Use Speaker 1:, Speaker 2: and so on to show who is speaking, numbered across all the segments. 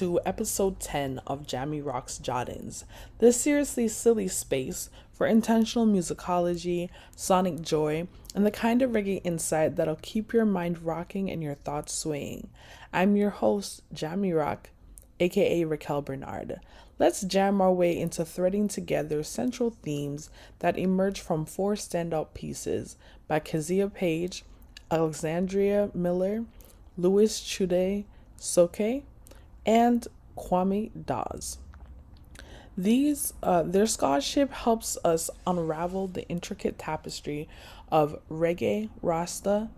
Speaker 1: to episode 10 of Jammy Rock's Jottins, this seriously silly space for intentional musicology, sonic joy, and the kind of reggae insight that'll keep your mind rocking and your thoughts swaying. I'm your host, Jammy Rock, aka Raquel Bernard. Let's jam our way into threading together central themes that emerge from four standout pieces by Kezia Page, Alexandria Miller, Chude-Sokei, and Kwame Dawes. Their scholarship helps us unravel the intricate tapestry of reggae, Rasta,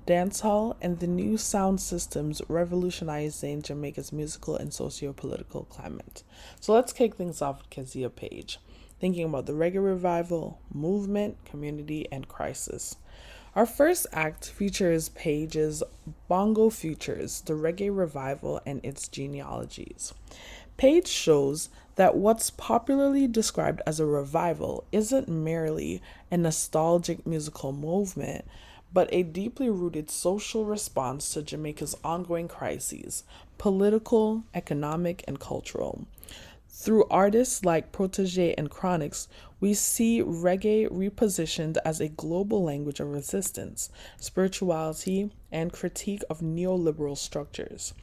Speaker 1: dancehall, and the new sound systems revolutionizing Jamaica's musical and socio-political climate. So let's kick things off with Kezia Page, thinking about the Reggae Revival, movement, community, and crisis. Our first act features Page's Bongo Futures, the Reggae Revival, and its genealogies. Page shows that what's popularly described as a revival isn't merely a nostalgic musical movement, but a deeply rooted social response to Jamaica's ongoing crises, political, economic, and cultural. Through artists like Protege and Chronics, we see reggae repositioned as a global language of resistance, spirituality, and critique of neoliberal structures.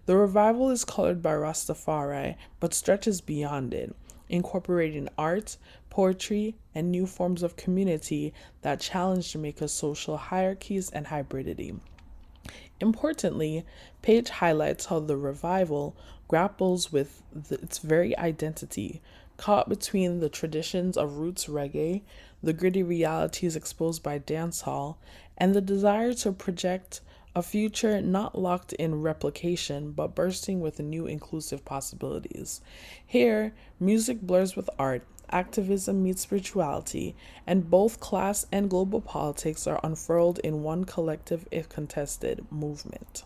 Speaker 1: The revival is colored by Rastafari, but stretches beyond it, incorporating art, poetry, and new forms of community that challenge Jamaica's social hierarchies and hybridity. Importantly, Page highlights how the revival grapples with its very identity, caught between the traditions of roots reggae, the gritty realities exposed by dancehall, and the desire to project a future not locked in replication but bursting with new inclusive possibilities. Here, music blurs with art, activism meets spirituality, and both class and global politics are unfurled in one collective, if contested, movement.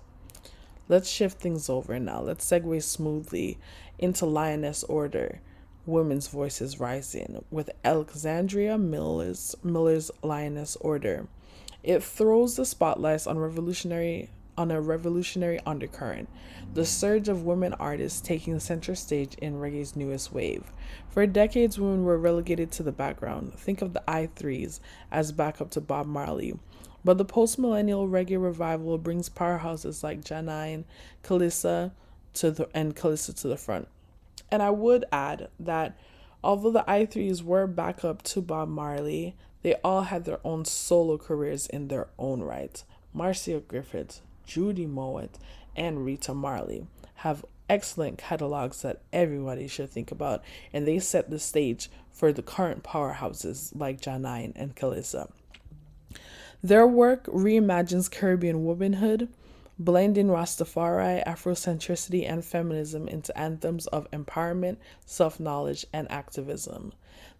Speaker 1: Let's shift things over now. Let's segue smoothly into Lioness Order, Women's Voices Rising, with Alexandria Miller's Lioness Order. It throws the spotlights on a revolutionary undercurrent, the surge of women artists taking center stage in reggae's newest wave. For decades, women were relegated to the background. Think of the I3s as backup to Bob Marley. But the post-millennial reggae revival brings powerhouses like Janine, Kalissa to the front. And I would add that although the I3s were backup to Bob Marley, they all had their own solo careers in their own right. Marcia Griffiths, Judy Mowat, and Rita Marley have excellent catalogs that everybody should think about, and they set the stage for the current powerhouses like Janine and Kalissa. Their work reimagines Caribbean womanhood, blending Rastafari, Afrocentricity, and feminism into anthems of empowerment, self-knowledge, and activism.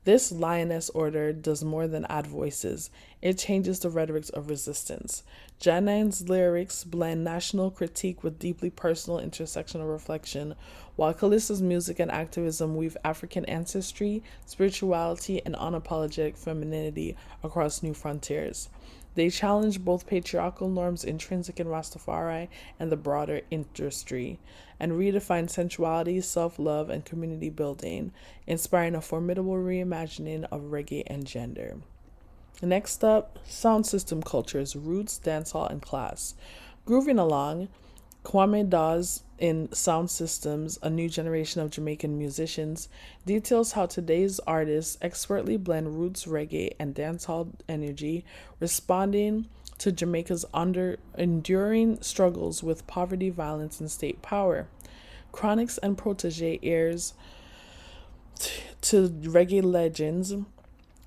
Speaker 1: This Lioness Order does more than add voices. It changes the rhetoric of resistance. Janine's lyrics blend national critique with deeply personal intersectional reflection, while Kalissa's music and activism weave African ancestry, spirituality, and unapologetic femininity across new frontiers. They challenge both patriarchal norms intrinsic in Rastafari and the broader industry, and redefine sensuality, self-love, and community building, inspiring a formidable reimagining of reggae and gender. Next up, sound system cultures, roots, dancehall, and class. Grooving along, Kwame Dawes in Sound Systems, A New Generation of Jamaican Musicians, details how today's artists expertly blend roots reggae and dancehall energy, responding to Jamaica's enduring struggles with poverty, violence, and state power. Chronics and Protege heirs to reggae legends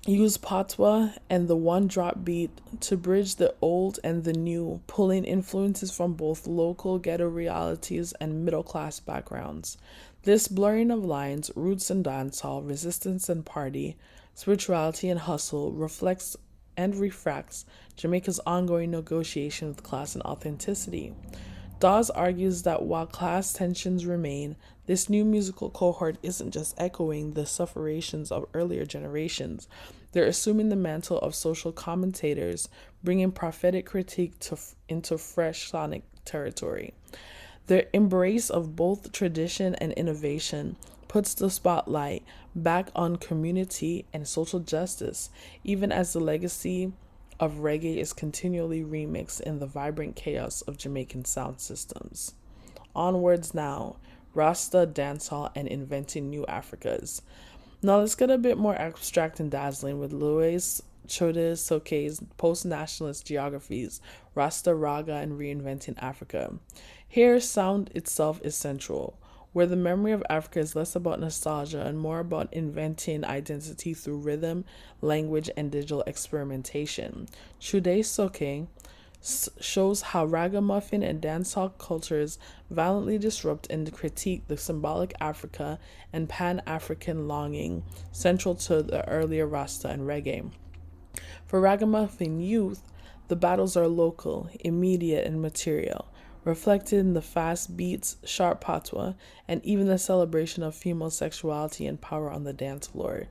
Speaker 1: use patois and the one-drop beat to bridge the old and the new, pulling influences from both local ghetto realities and middle-class backgrounds. This blurring of lines, roots and dancehall, resistance and party, spirituality and hustle, reflects and refracts Jamaica's ongoing negotiation with class and authenticity. Dawes argues that while class tensions remain, this new musical cohort isn't just echoing the sufforations of earlier generations. They're assuming the mantle of social commentators, bringing prophetic critique into fresh sonic territory. Their embrace of both tradition and innovation puts the spotlight back on community and social justice, even as the legacy of reggae is continually remixed in the vibrant chaos of Jamaican sound systems. Onwards now, Rasta, dancehall, and inventing new Africas. Now let's get a bit more abstract and dazzling with Louis Chude-Sokei's post-nationalist geographies, Rasta Raga and Reinventing Africa. Here, sound itself is central, where the memory of Africa is less about nostalgia and more about inventing identity through rhythm, language, and digital experimentation. Chude-Sokei shows how ragamuffin and dancehall cultures violently disrupt and critique the symbolic Africa and pan-African longing central to the earlier Rasta and reggae. For ragamuffin youth, the battles are local, immediate, and material, reflected in the fast beats, sharp patois, and even the celebration of female sexuality and power on the dance floor.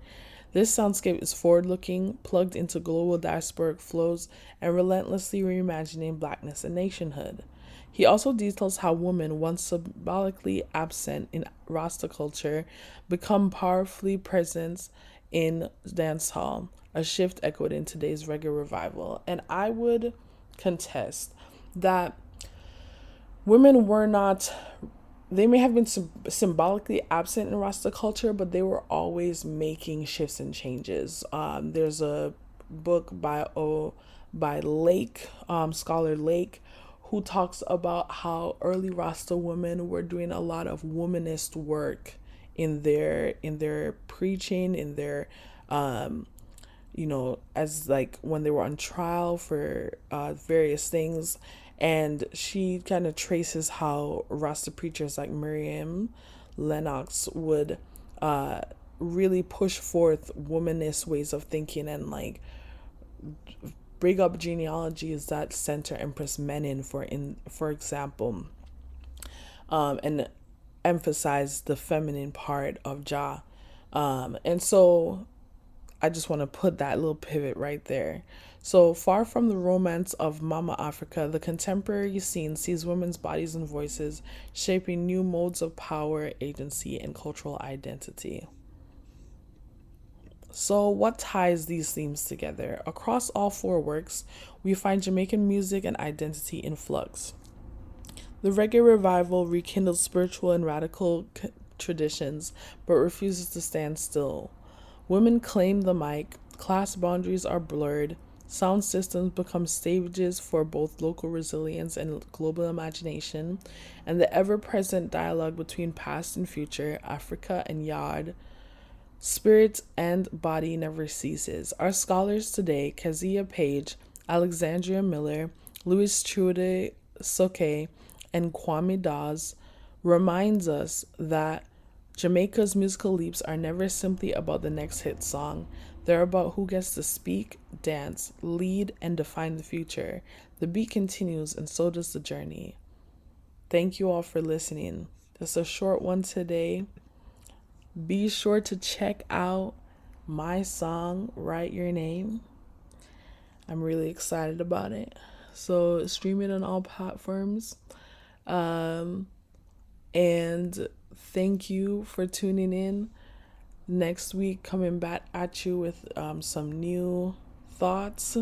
Speaker 1: This soundscape is forward-looking, plugged into global diasporic flows, and relentlessly reimagining blackness and nationhood. He also details how women, once symbolically absent in Rasta culture, become powerfully present in dancehall, a shift echoed in today's Reggae Revival. And I would contest that women were not, they may have been symbolically absent in Rasta culture, but they were always making shifts and changes. There's a book by Lake, scholar Lake, who talks about how early Rasta women were doing a lot of womanist work in their preaching, in their as like when they were on trial for various things. And she kind of traces how Rasta preachers like Miriam Lennox would really push forth womanist ways of thinking and like bring up genealogies that center Empress Menen for example, and emphasize the feminine part of Jah. And so I just want to put that little pivot right there. So far from the romance of Mama Africa, the contemporary scene sees women's bodies and voices shaping new modes of power, agency, and cultural identity. So, what ties these themes together? Across all four works, we find Jamaican music and identity in flux. The Reggae Revival rekindles spiritual and radical traditions, but refuses to stand still. Women claim the mic, class boundaries are blurred, sound systems become stages for both local resilience and global imagination, and the ever-present dialogue between past and future, Africa and Yard, spirit and body never ceases. Our scholars today, Kezia Page, Alexandria Miller, Louis Chude-Sokei, and Kwame Dawes, reminds us that Jamaica's musical leaps are never simply about the next hit song. They're about who gets to speak, dance, lead, and define the future. The beat continues, and so does the journey. Thank you all for listening. Just a short one today. Be sure to check out my song, Write Your Name. I'm really excited about it. So stream it on all platforms. And thank you for tuning in. Next week, coming back at you with some new thoughts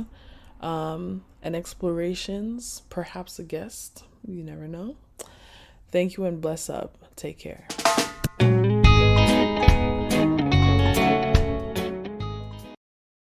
Speaker 1: and explorations, perhaps a guest. You never know. Thank you and bless up. Take care.